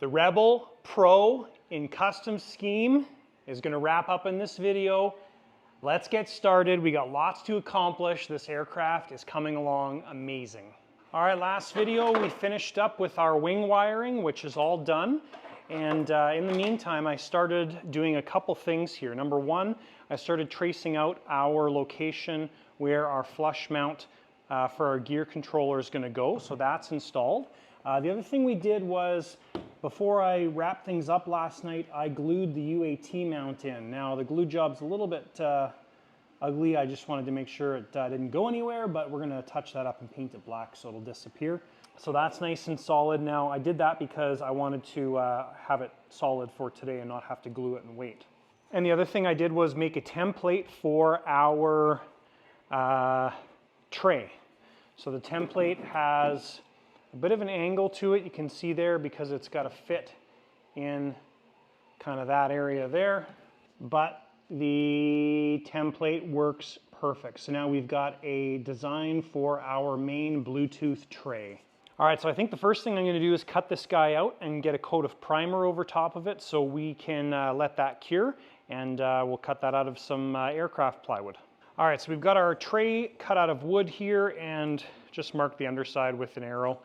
The Rebel Pro in custom scheme is going to wrap up in this video. Let's get started. We got lots to accomplish. This aircraft is coming along amazing. All right, last video we finished up with our wing wiring, which is all done. And in the meantime, I started doing a couple things here. Number one, I started tracing out our location where our flush mount for our gear controller is going to go. So that's installed. The other thing we did was, before I wrapped things up last night, I glued the UAT mount in. Now the glue job's a little bit ugly. I just wanted to make sure it didn't go anywhere, but we're going to touch that up and paint it black so it'll disappear. So that's nice and solid now. I did that because I wanted to have it solid for today and not have to glue it and wait. And the other thing I did was make a template for our tray. So the template has a bit of an angle to it. You can see there because it's got to fit in kind of that area there. But the template works perfect. So now we've got a design for our main Bluetooth tray. All right, so I think the first thing I'm going to do is cut this guy out and get a coat of primer over top of it so we can let that cure, and we'll cut that out of some aircraft plywood. All right, so we've got our tray cut out of wood here and just mark the underside with an arrow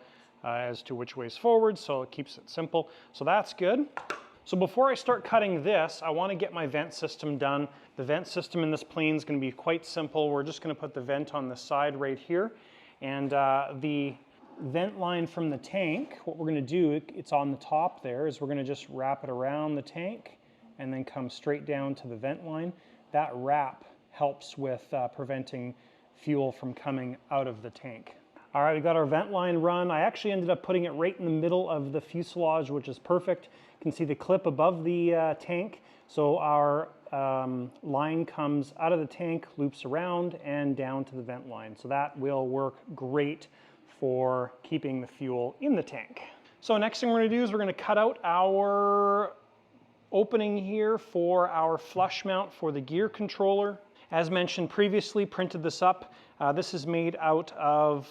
as to which way is forward, so it keeps it simple. So that's good. So before I start cutting this, I want to get my vent system done. The vent system in this plane is going to be quite simple. We're just going to put the vent on the side right here, and the vent line from the tank, what we're going to do, it's on the top there, is we're going to just wrap it around the tank and then come straight down to the vent line. That wrap helps with preventing fuel from coming out of the tank. All right, we got our vent line run. I actually ended up putting it right in the middle of the fuselage, which is perfect. You can see the clip above the tank. So our line comes out of the tank, loops around and down to the vent line. So that will work great for keeping the fuel in the tank. So next thing we're going to do is we're going to cut out our opening here for our flush mount for the gear controller. As mentioned previously, printed this up. This is made out of,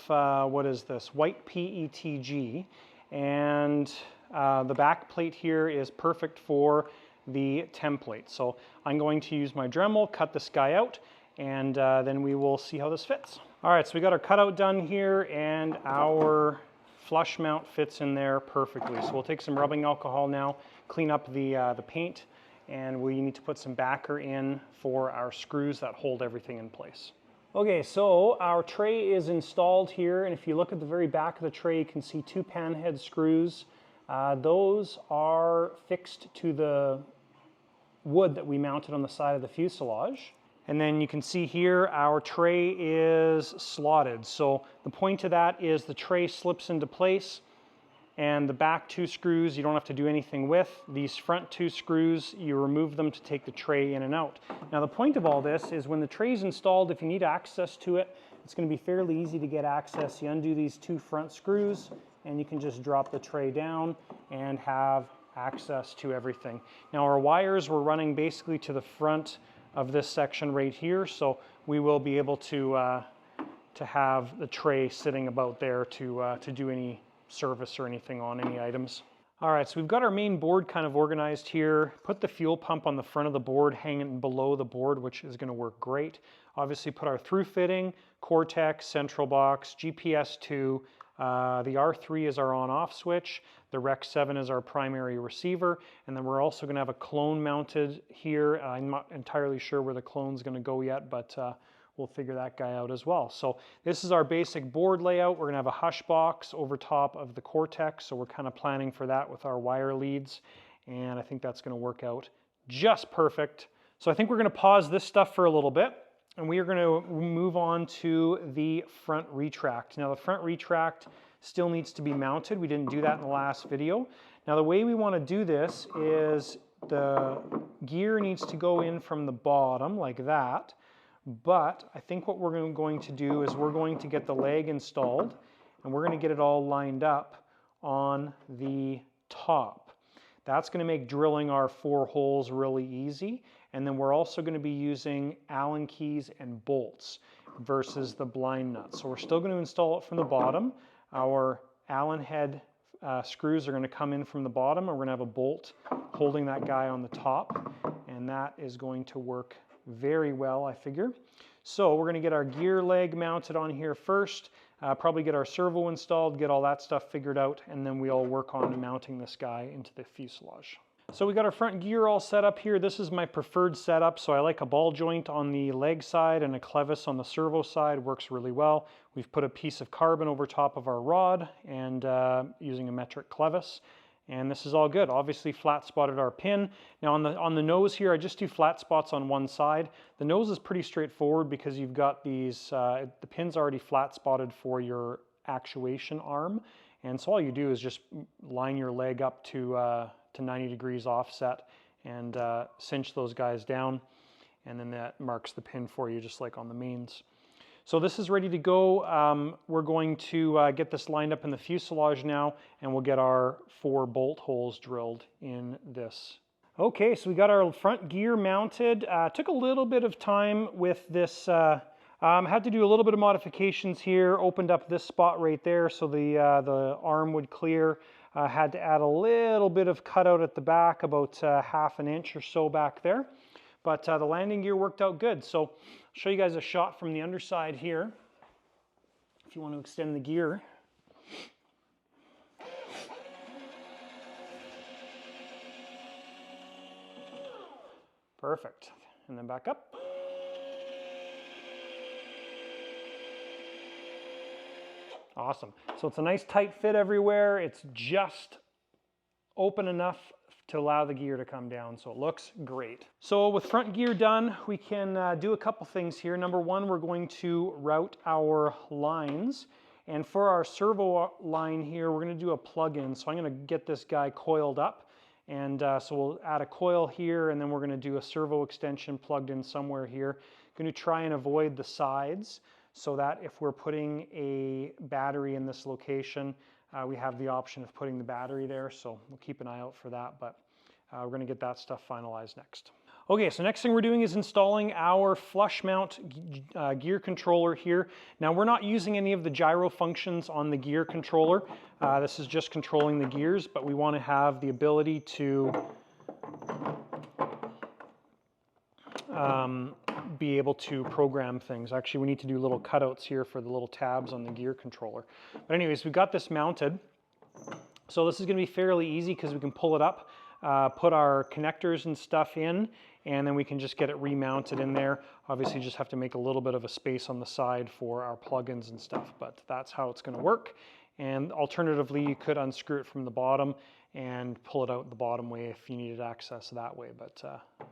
what is this? White PETG. And the back plate here is perfect for the template. So I'm going to use my Dremel, cut this guy out, and then we will see how this fits. All right, so we got our cutout done here, and our flush mount fits in there perfectly. So we'll take some rubbing alcohol now, clean up the paint, and we need to put some backer in for our screws that hold everything in place. Okay, so our tray is installed here, and if you look at the very back of the tray, you can see two panhead screws. Those are fixed to the wood that we mounted on the side of the fuselage. And then you can see here our tray is slotted. So the point of that is the tray slips into place, and the back two screws you don't have to do anything with. These front two screws, you remove them to take the tray in and out. Now the point of all this is when the tray is installed, if you need access to it, it's going to be fairly easy to get access. You undo these two front screws and you can just drop the tray down and have access to everything. Now our wires were running basically to the front of this section right here, so we will be able to have the tray sitting about there to do any service or anything on any items. All right, so we've got our main board kind of organized here. Put the fuel pump on the front of the board, hanging below the board, which is going to work great. Obviously put our through fitting, Cortex, central box, GPS 2, the R3 is our on-off switch, the Rec 7 is our primary receiver, and then we're also going to have a clone mounted here. I'm not entirely sure where the clone's going to go yet, but we'll figure that guy out as well. So this is our basic board layout. We're going to have a hush box over top of the Cortex, so we're kind of planning for that with our wire leads, and I think that's going to work out just perfect. So I think we're going to pause this stuff for a little bit, and we are going to move on to the front retract. Now the front retract still needs to be mounted. We didn't do that in the last video. Now the way we want to do this is the gear needs to go in from the bottom like that. But I think what we're going to do is we're going to get the leg installed and we're going to get it all lined up on the top. That's going to make drilling our 4 holes really easy. And then we're also going to be using Allen keys and bolts versus the blind nuts. So we're still going to install it from the bottom. Our Allen head screws are going to come in from the bottom, and we're going to have a bolt holding that guy on the top, and that is going to work very well, I figure. So we're going to get our gear leg mounted on here first, probably get our servo installed, get all that stuff figured out, and then we'll work on mounting this guy into the fuselage. So we got our front gear all set up here. This is my preferred setup, so I like a ball joint on the leg side and a clevis on the servo side. Works really well. We've put a piece of carbon over top of our rod and using a metric clevis, and this is all good. Obviously flat spotted our pin. Now on the nose here, I just do flat spots on one side. The nose is pretty straightforward because you've got these, the pin's already flat spotted for your actuation arm, and so all you do is just line your leg up to 90 degrees offset and cinch those guys down, and then that marks the pin for you just like on the mains. So this is ready to go. We're going to get this lined up in the fuselage now, and we'll get our 4 bolt holes drilled in this. Okay, so we got our front gear mounted. Took a little bit of time with this. Had to do a little bit of modifications here. Opened up this spot right there so the arm would clear. Had to add a little bit of cutout at the back, about ½ an inch or so back there. But the landing gear worked out good. So I'll show you guys a shot from the underside here. If you want to extend the gear. Perfect. And then back up. Awesome. So it's a nice tight fit everywhere. It's just open enough to allow the gear to come down, so it looks great. So with front gear done, we can do a couple things here. Number one, we're going to route our lines. And for our servo line here, we're going to do a plug-in. So I'm going to get this guy coiled up. And so we'll add a coil here, and then we're going to do a servo extension plugged in somewhere here. Going to try and avoid the sides, so that if we're putting a battery in this location, we have the option of putting the battery there, so we'll keep an eye out for that, but we're going to get that stuff finalized next. Okay, so next thing we're doing is installing our flush mount gear controller here. Now we're not using any of the gyro functions on the gear controller. This is just controlling the gears, but we want to have the ability to be able to program things. Actually, we need to do little cutouts here for the little tabs on the gear controller. But anyways, we've got this mounted. So this is going to be fairly easy because we can pull it up, put our connectors and stuff in, and then we can just get it remounted in there. Obviously, you just have to make a little bit of a space on the side for our plugins and stuff, but that's how it's going to work. And alternatively, you could unscrew it from the bottom and pull it out the bottom way if you needed access that way. But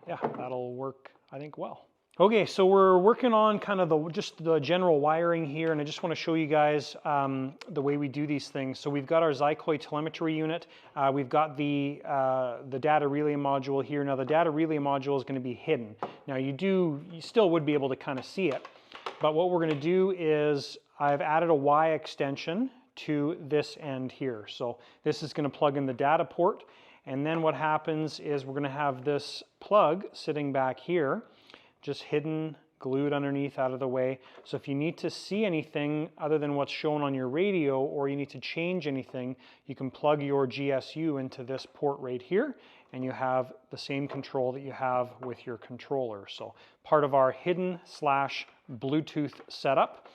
yeah, that'll work, I think, well. Okay, so we're working on kind of just the general wiring here, and I just want to show you guys the way we do these things. So we've got our Zycoy telemetry unit. We've got the data relay module here. Now the data relay module is going to be hidden. Now you still would be able to kind of see it, but what we're going to do is I've added a Y extension to this end here. So this is going to plug in the data port, and then what happens is we're going to have this plug sitting back here, just hidden, glued underneath, out of the way. So if you need to see anything other than what's shown on your radio, or you need to change anything, you can plug your GSU into this port right here, and you have the same control that you have with your controller. So part of our hidden / Bluetooth setup.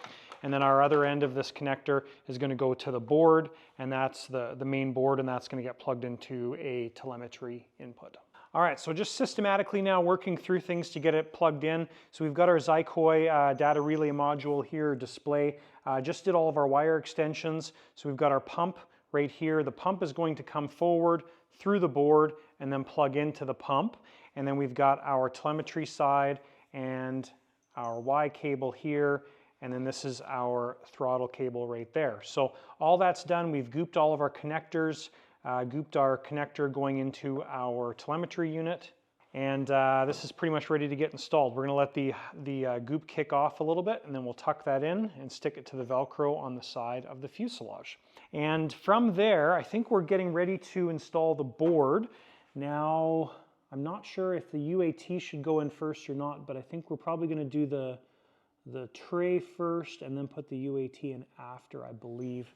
And then our other end of this connector is going to go to the board, and that's the main board, and that's going to get plugged into a telemetry input. All right, so just systematically now working through things to get it plugged in. So we've got our Zycoy data relay module here, display. Just did all of our wire extensions. So we've got our pump right here. The pump is going to come forward through the board and then plug into the pump. And then we've got our telemetry side and our Y cable here. And then this is our throttle cable right there. So all that's done. We've gooped all of our connectors. Gooped our connector going into our telemetry unit, and this is pretty much ready to get installed. We're going to let the goop kick off a little bit, and then we'll tuck that in and stick it to the Velcro on the side of the fuselage. And from there, I think we're getting ready to install the board. Now, I'm not sure if the UAT should go in first or not, but I think we're probably going to do the tray first and then put the UAT in after, I believe.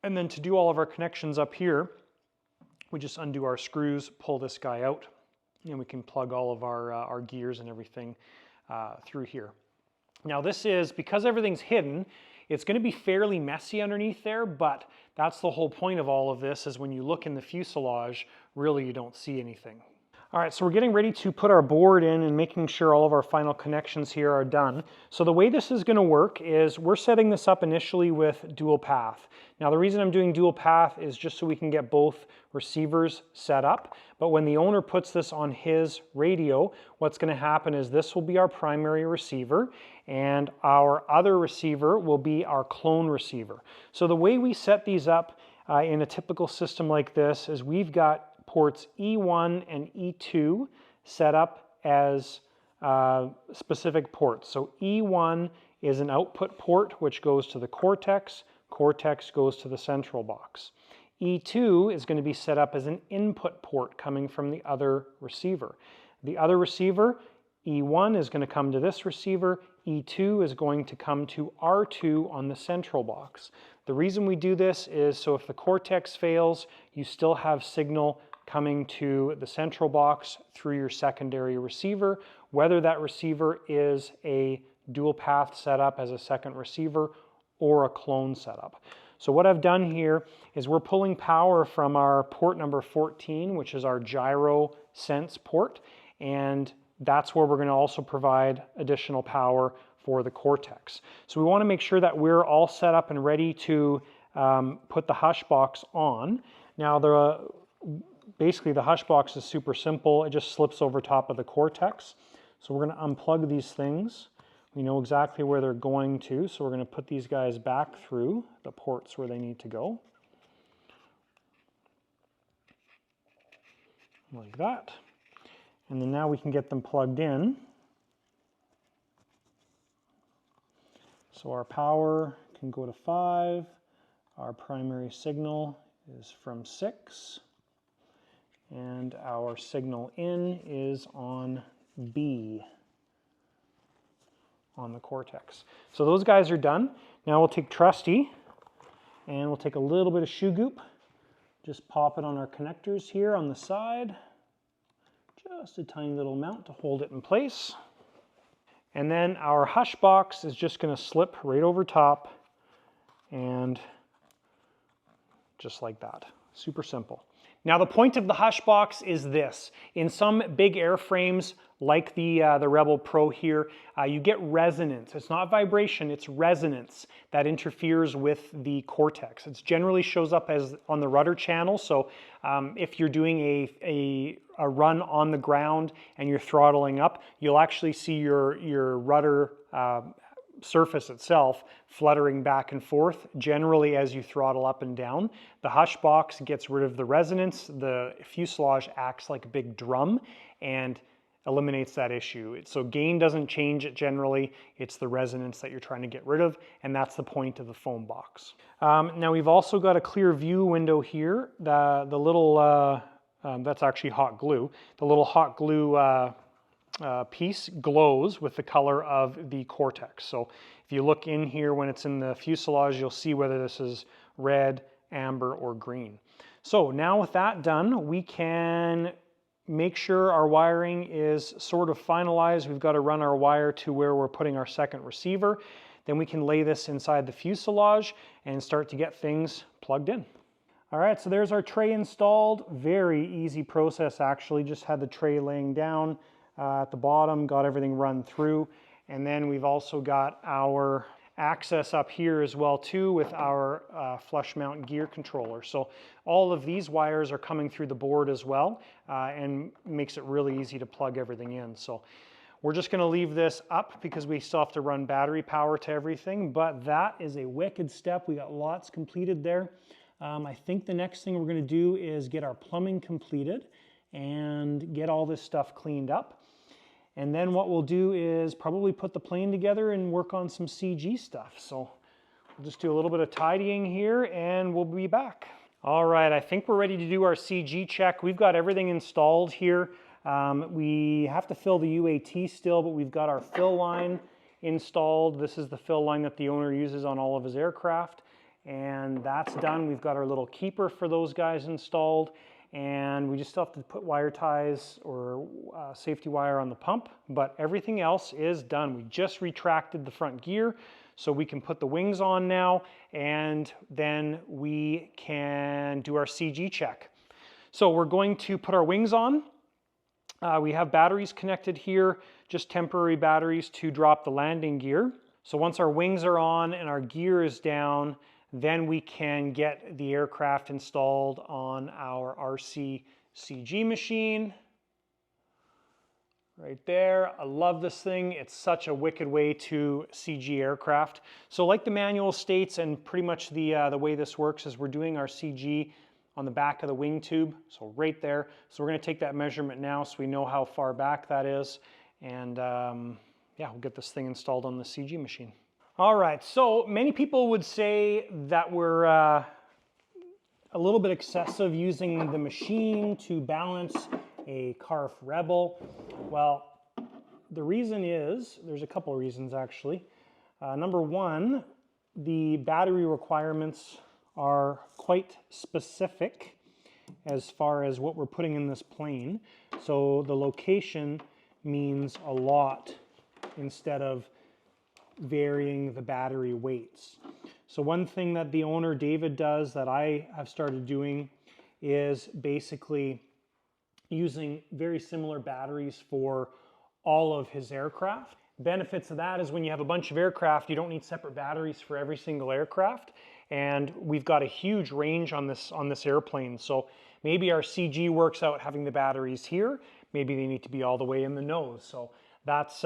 And then to do all of our connections up here, we just undo our screws, pull this guy out, and we can plug all of our gears and everything through here. Now this is, because everything's hidden, it's going to be fairly messy underneath there, but that's the whole point of all of this, is when you look in the fuselage, really you don't see anything. All right, so we're getting ready to put our board in and making sure all of our final connections here are done. So the way this is going to work is we're setting this up initially with dual path. Now the reason I'm doing dual path is just so we can get both receivers set up. But when the owner puts this on his radio, what's going to happen is this will be our primary receiver and our other receiver will be our clone receiver. So the way we set these up in a typical system like this is we've got ports E1 and E2 set up as specific ports. So E1 is an output port which goes to the cortex, cortex goes to the central box. E2 is going to be set up as an input port coming from the other receiver. The other receiver, E1, is going to come to this receiver, E2 is going to come to R2 on the central box. The reason we do this is so if the cortex fails, you still have signal coming to the central box through your secondary receiver, whether that receiver is a dual path setup as a second receiver or a clone setup. So what I've done here is we're pulling power from our port number 14, which is our gyro sense port, and that's where we're going to also provide additional power for the cortex. So we want to make sure that we're all set up and ready to put the hush box on. Now basically the hush box is super simple. It just slips over top of the cortex. So we're going to unplug these things. We know exactly where they're going to, so we're going to put these guys back through the ports where they need to go. Like that. And then now we can get them plugged in. So our power can go to 5. Our primary signal is from 6. And our signal in is on B on the cortex. So those guys are done. Now we'll take Trusty and we'll take a little bit of shoe goop, just pop it on our connectors here on the side, just a tiny little amount to hold it in place. And then our hush box is just going to slip right over top and just like that. Super simple. Now the point of the hush box is this. In some big airframes like the Rebel Pro here, you get resonance. It's not vibration, it's resonance that interferes with the cortex. It generally shows up as on the rudder channel. So if you're doing a run on the ground and you're throttling up, you'll actually see your rudder surface itself fluttering back and forth generally as you throttle up and down. The hush box gets rid of the resonance. The fuselage acts like a big drum and eliminates that issue. So gain doesn't change it generally. It's the resonance that you're trying to get rid of, and that's the point of the foam box. Now we've also got a clear view window here. The little that's actually hot glue. The little hot glue piece glows with the color of the cortex. So if you look in here when it's in the fuselage, you'll see whether this is red, amber, or green. So now with that done, we can make sure our wiring is sort of finalized. We've got to run our wire to where we're putting our second receiver. Then we can lay this inside the fuselage and start to get things plugged in. All right, so there's our tray installed. Very easy process actually. Just had the tray laying down at the bottom, got everything run through, and then we've also got our access up here as well too with our flush mount gear controller. So all of these wires are coming through the board as well and makes it really easy to plug everything in. So we're just going to leave this up because we still have to run battery power to everything, but that is a wicked step. We got lots completed there. I think the next thing we're going to do is get our plumbing completed and get all this stuff cleaned up. And then what we'll do is probably put the plane together and work on some CG stuff. So we'll just do a little bit of tidying here and we'll be back. All right, I think we're ready to do our CG check. We've got everything installed here. We have to fill the UAT still, but we've got our fill line installed. This is the fill line that the owner uses on all of his aircraft. and that's done. We've got our little keeper for those guys installed, and we just still have to put wire ties or safety wire on the pump, but everything else is done. We just retracted the front gear so we can put the wings on now, and then we can do our CG check. So we're going to put our wings on. We have batteries connected here, just temporary batteries to drop the landing gear. So once our wings are on and our gear is down, then we can get the aircraft installed on our RC CG machine. Right there. I love this thing. It's such a wicked way to CG aircraft. So like the manual states, and pretty much the way this works is we're doing our CG on the back of the wing tube, so right there. So we're going to take that measurement now so we know how far back that is, and yeah, we'll get this thing installed on the CG machine. All right, so many people would say that we're a little bit excessive using the machine to balance a Carf Rebel. Well, the reason is, there's a couple of reasons actually. Number one, the battery requirements are quite specific as far as what we're putting in this plane. So the location means a lot instead of varying the battery weights. So one thing that the owner David does that I have started doing is basically using very similar batteries for all of his aircraft. Benefits of that is when you have a bunch of aircraft, you don't need separate batteries for every single aircraft. And we've got a huge range on this airplane. So maybe our CG works out having the batteries here. Maybe they need to be all the way in the nose. So that's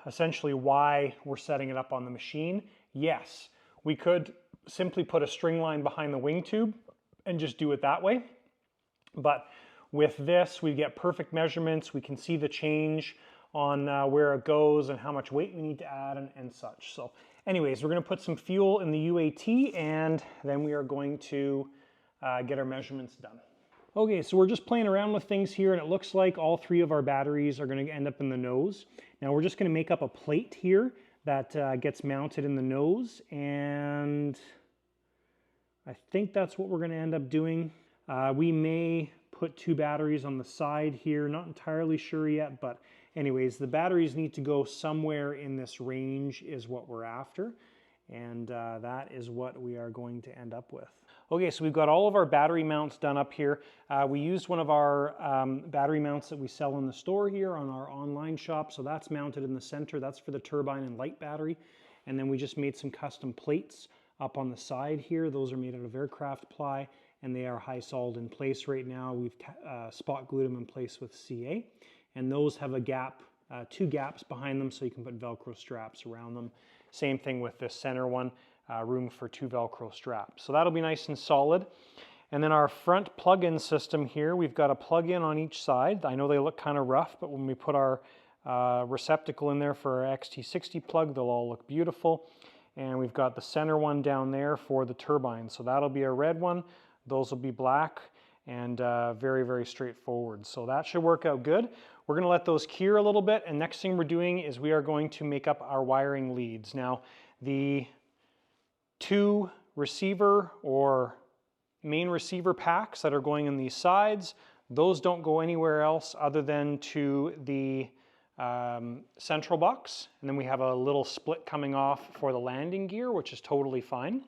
essentially why we're setting it up on the machine. Yes, we could simply put a string line behind the wing tube and just do it that way. But with this, we get perfect measurements. We can see the change on where it goes and how much weight we need to add and such. So anyways, we're going to put some fuel in the UAT, and then we are going to get our measurements done. Okay, so we're just playing around with things here, and it looks like all three of our batteries are going to end up in the nose. Now we're just going to make up a plate here that gets mounted in the nose, and I think that's what we're going to end up doing. We may put two batteries on the side here, not entirely sure yet, but anyways, the batteries need to go somewhere in this range is what we're after, and that is what we are going to end up with. Okay, so we've got all of our battery mounts done up here. We used one of our battery mounts that we sell in the store here on our online shop, so that's mounted in the center. That's for the turbine and light battery, and then we just made some custom plates up on the side here. Those are made out of aircraft ply, and they are high solid in place right now. We've spot glued them in place with CA, and those have a gap, two gaps behind them, so you can put Velcro straps around them. Same thing with this center one, room for two Velcro straps. So that'll be nice and solid. And then our front plug-in system here, we've got a plug-in on each side. I know they look kind of rough, but when we put our receptacle in there for our XT60 plug, they'll all look beautiful. And we've got the center one down there for the turbine. So that'll be a red one. Those will be black, and very, very straightforward. So that should work out good. We're going to let those cure a little bit, and next thing we're doing is we are going to make up our wiring leads. Now, the two receiver or main receiver packs that are going in these sides, those don't go anywhere else other than to the central box. And then we have a little split coming off for the landing gear, which is totally fine.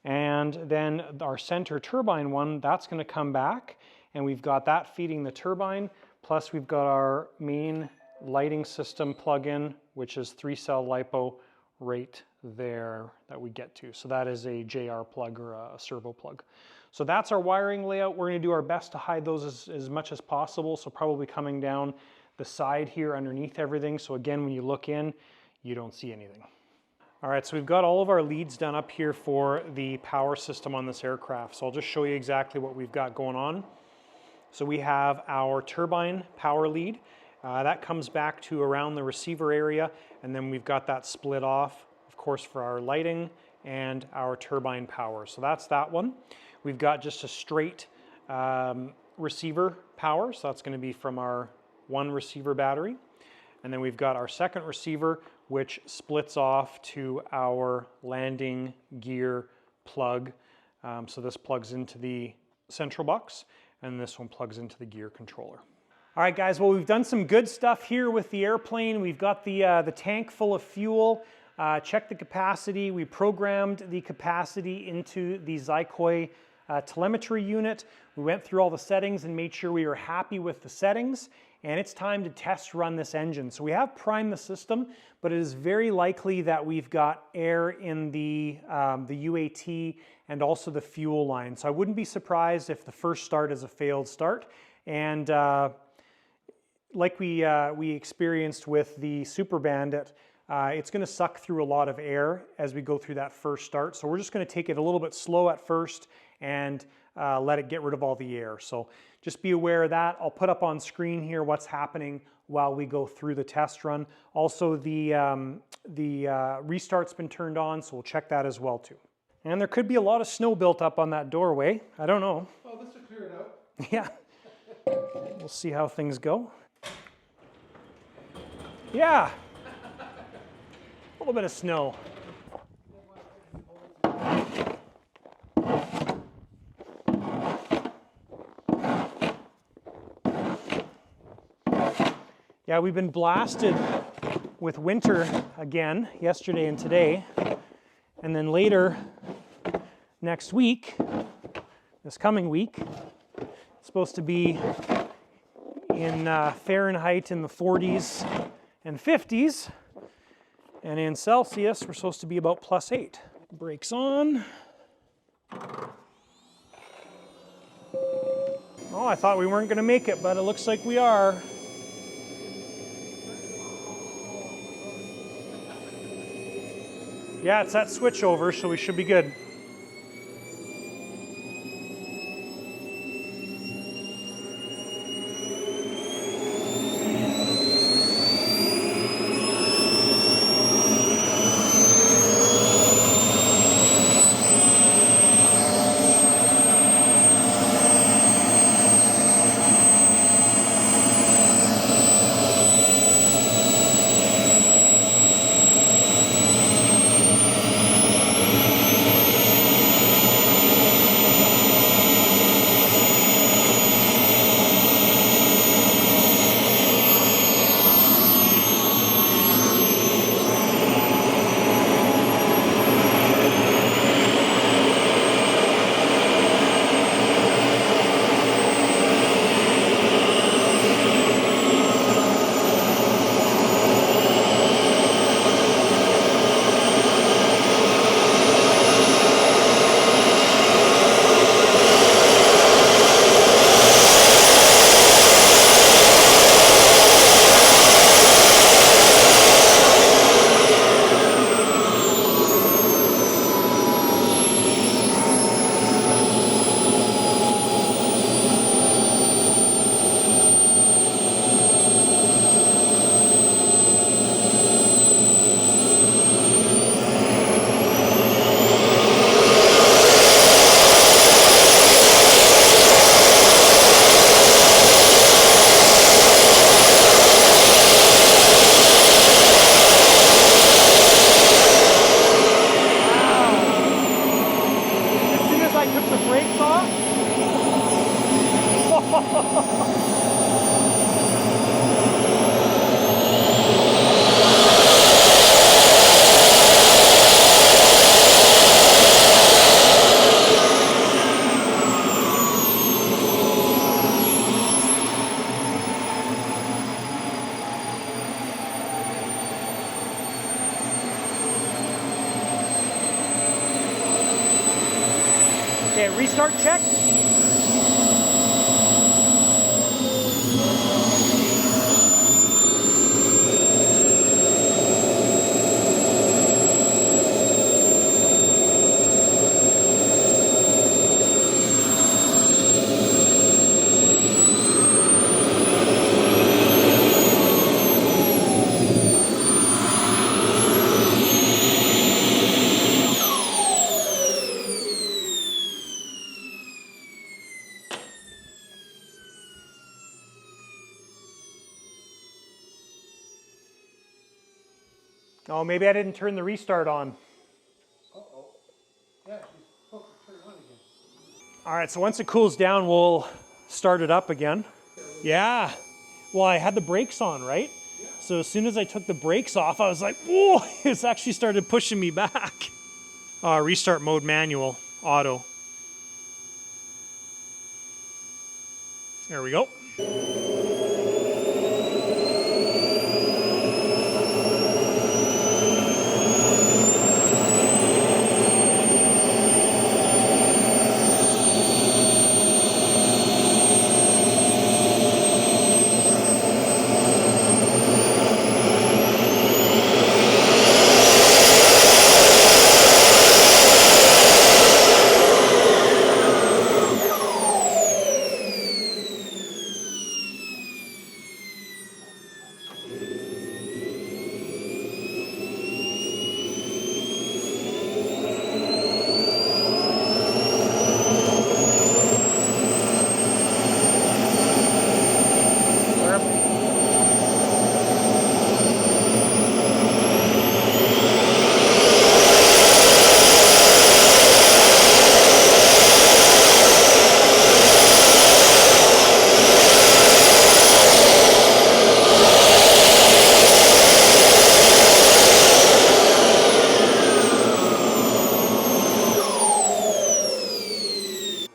And then our center turbine one, that's going to come back, and we've got that feeding the turbine, plus we've got our main lighting system plug-in, which is 3-cell LiPo right there that we get to. So that is a JR plug or a servo plug. So that's our wiring layout. We're going to do our best to hide those as much as possible, so probably coming down the side here underneath everything. So again, when you look in, you don't see anything. All right, so we've got all of our leads done up here for the power system on this aircraft. So I'll just show you exactly what we've got going on. So we have our turbine power lead. That comes back to around the receiver area, and then we've got that split off, of course, for our lighting and our turbine power. So that's that one. We've got just a straight receiver power, so that's going to be from our one receiver battery. And then we've got our second receiver, which splits off to our landing gear plug. So this plugs into the central box, and this one plugs into the gear controller. All right, guys, well, we've done some good stuff here with the airplane. We've got the tank full of fuel. Checked the capacity. We programmed the capacity into the Zykoy telemetry unit. We went through all the settings and made sure we were happy with the settings, and it's time to test run this engine. So we have primed the system, but it is very likely that we've got air in the UAT and also the fuel line. So I wouldn't be surprised if the first start is a failed start. And like we experienced with the Super Bandit, it's going to suck through a lot of air as we go through that first start. So we're just going to take it a little bit slow at first and let it get rid of all the air. So just be aware of that. I'll put up on screen here what's happening while we go through the test run. Also, the restart's been turned on, so we'll check that as well too. And there could be a lot of snow built up on that doorway. I don't know. Oh, this will clear it out. Yeah. We'll see how things go. Yeah. A little bit of snow. Yeah, we've been blasted with winter again yesterday and today. And then later next week, this coming week, it's supposed to be in Fahrenheit in the 40s and 50s. And in Celsius, we're supposed to be about +8. Brakes on. Oh, I thought we weren't going to make it, but it looks like we are. Yeah, it's that switch over, so we should be good. Okay, restart check. Oh, maybe I didn't turn the restart on. Uh-oh. Yeah, All right, so once it cools down, we'll start it up again. Yeah, well, I had the brakes on, right? So as soon as I took the brakes off, I was like, whoa, it's actually started pushing me back. Restart mode manual, auto. There we go.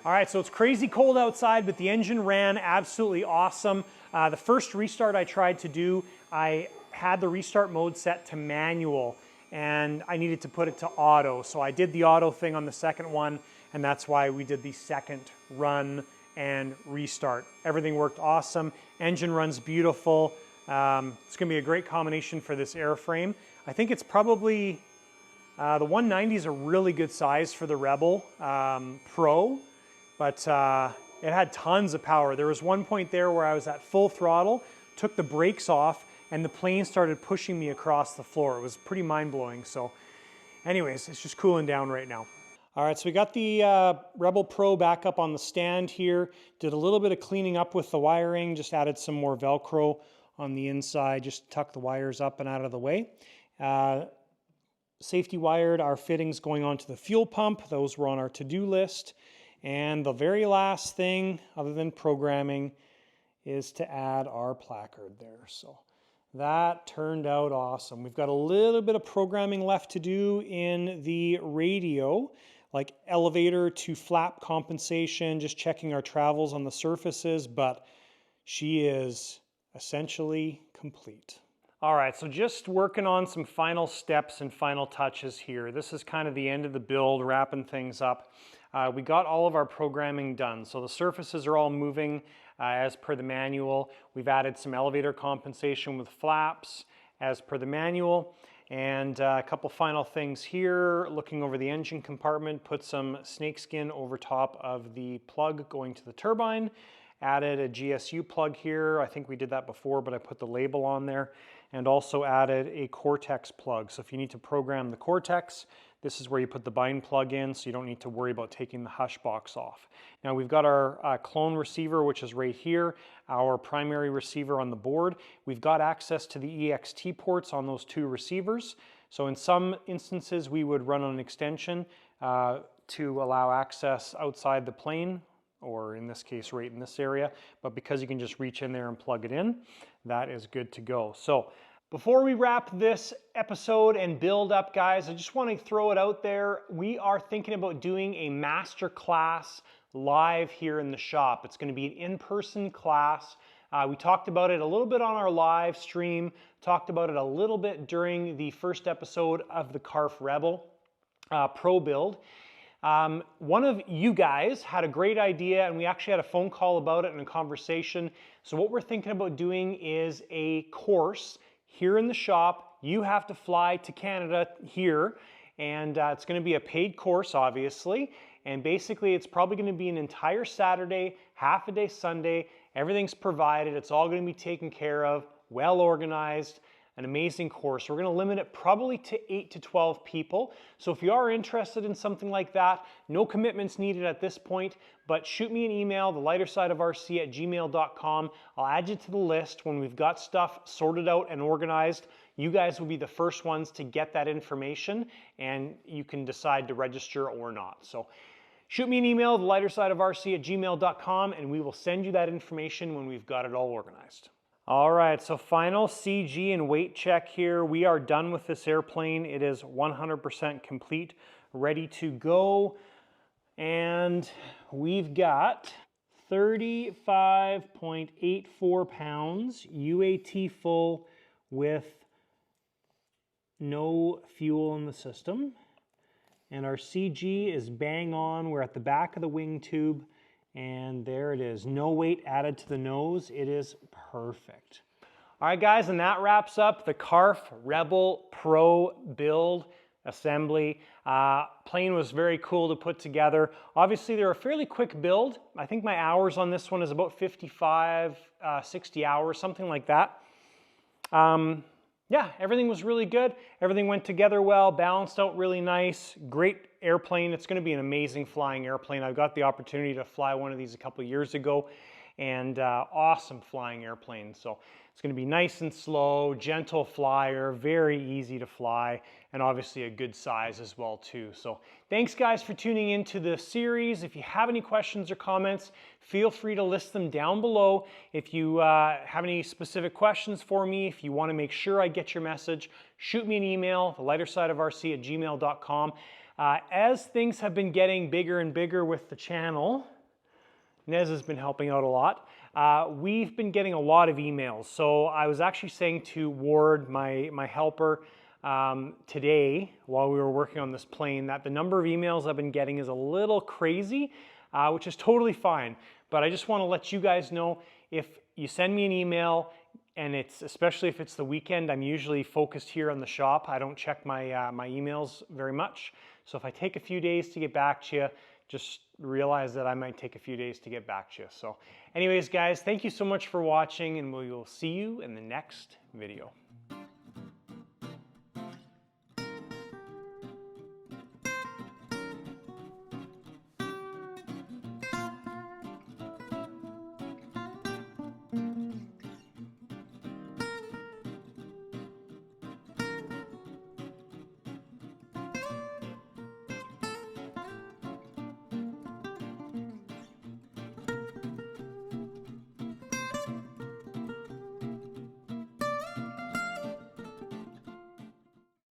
All right, so it's crazy cold outside, but the engine ran absolutely awesome. The first restart I tried to do, I had the restart mode set to manual, and I needed to put it to auto. So I did the auto thing on the second one, and that's why we did the second run and restart. Everything worked awesome. Engine runs beautiful. It's gonna be a great combination for this airframe. I think it's probably, the 190 is a really good size for the Rebel Pro. But it had tons of power. There was one point there where I was at full throttle, took the brakes off, and the plane started pushing me across the floor. It was pretty mind-blowing. So anyways, it's just cooling down right now. All right, so we got the Rebel Pro back up on the stand here. Did a little bit of cleaning up with the wiring, just added some more Velcro on the inside, just tuck the wires up and out of the way. Safety wired our fittings going onto the fuel pump. Those were on our to-do list. And the very last thing, other than programming, is to add our placard there. So that turned out awesome. We've got a little bit of programming left to do in the radio, like elevator to flap compensation, just checking our travels on the surfaces, but she is essentially complete. All right, so just working on some final steps and final touches here. This is kind of the end of the build, wrapping things up. We got all of our programming done. So the surfaces are all moving as per the manual. We've added some elevator compensation with flaps as per the manual. And a couple final things here, looking over the engine compartment, put some snakeskin over top of the plug going to the turbine. Added a GSU plug here. I think we did that before, but I put the label on there. And also added a Cortex plug. So if you need to program the Cortex, this is where you put the bind plug in, so you don't need to worry about taking the hush box off. Now we've got our clone receiver, which is right here, our primary receiver on the board. We've got access to the EXT ports on those two receivers. So in some instances, we would run an extension to allow access outside the plane, or in this case, right in this area. But because you can just reach in there and plug it in, that is good to go. So before we wrap this episode and build up, guys, I just want to throw it out there. We are thinking about doing a master class live here in the shop. It's going to be an in-person class. We talked about it a little bit on our live stream, talked about it a little bit during the first episode of the Carf Rebel Pro build. One of you guys had a great idea, and we actually had a phone call about it and a conversation. So what we're thinking about doing is a course here in the shop. You have to fly to Canada here, and it's going to be a paid course, obviously. And basically, it's probably going to be an entire Saturday, half a day Sunday. Everything's provided. It's all going to be taken care of, well organized. An amazing course. We're going to limit it probably to 8 to 12 people. So if you are interested in something like that, no commitments needed at this point, but shoot me an email, thelightersideofrc@gmail.com. I'll add you to the list. When we've got stuff sorted out and organized, you guys will be the first ones to get that information, and you can decide to register or not. So shoot me an email, thelightersideofrc@gmail.com, and we will send you that information when we've got it all organized. All right, so final CG and weight check here. We are done with this airplane. It is 100% complete, ready to go. And we've got 35.84 pounds, UAT full with no fuel in the system. And our CG is bang on. We're at the back of the wing tube, and there it is. No weight added to the nose. It is perfect. All right, guys, and that wraps up the Carf Rebel Pro build assembly. Plane was very cool to put together. Obviously, they're a fairly quick build. I think my hours on this one is about 55, 60 hours, something like that. Yeah, everything was really good. Everything went together well, balanced out really nice. Great airplane. It's going to be an amazing flying airplane. I got the opportunity to fly one of these a couple of years ago, and awesome flying airplane. So it's going to be nice and slow, gentle flyer, very easy to fly, and obviously a good size as well too. So thanks guys for tuning into the series. If you have any questions or comments, feel free to list them down below. If you have any specific questions for me, if you want to make sure I get your message, shoot me an email, thelightersideofrc@gmail.com. As things have been getting bigger and bigger with the channel, Nez has been helping out a lot. We've been getting a lot of emails. So I was actually saying to Ward, my helper, today while we were working on this plane, that the number of emails I've been getting is a little crazy, which is totally fine. But I just want to let you guys know, if you send me an email, and especially if it's the weekend, I'm usually focused here on the shop. I don't check my emails very much. So if I take a few days to get back to you, just realize that I might take a few days to get back to you. So anyways, guys, thank you so much for watching, and we will see you in the next video.